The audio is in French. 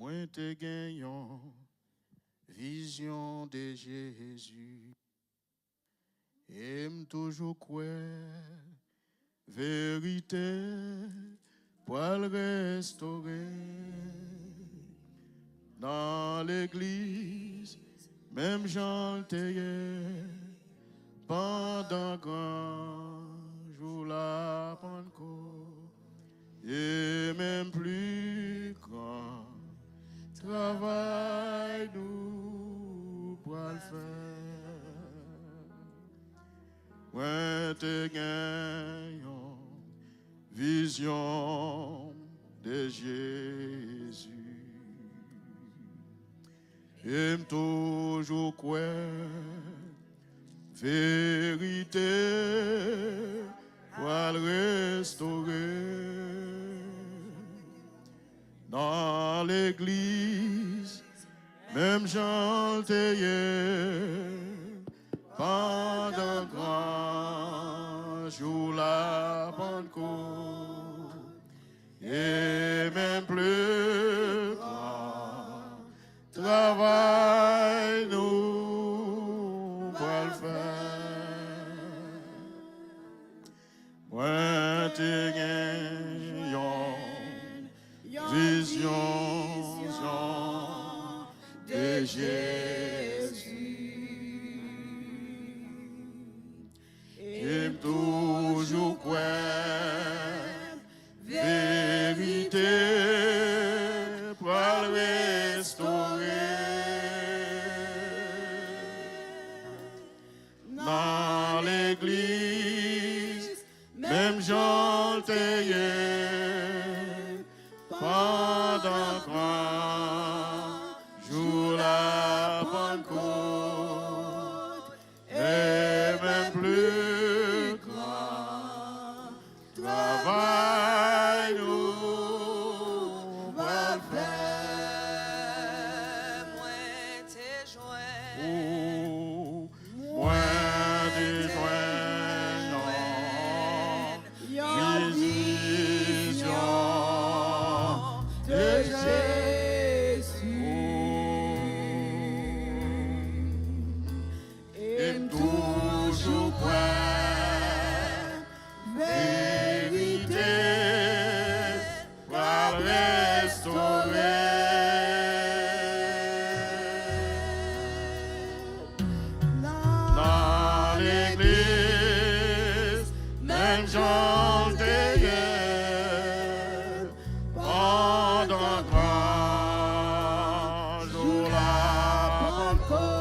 Moi te gagnant vision de Jésus. Et toujours quoi vérité pour le restaurer dans l'église, même Jean pendant grand jour la Pentecôte, et même plus grand travail nous pour le faire. Ouais, te gagnons vision de Jésus. Et toujours quoi vérité pour le restaurer dans l'église, même Jean pendant grand jour la Pentecôte, et même plus grand travail nous pour le faire. Moi te gagnons vision de Jésus. Et toujours quoi vérité pour le restaurer dans l'église, même Jean pendant grand jour la Pentecôte, et même plus grand travail nous va faire. Moi t'es joint, moi t'es joint, vision de Jésus. Et toujours quoi vérité pour restaurer dans l'église, même Jean pendant grand jour la Pentecôte.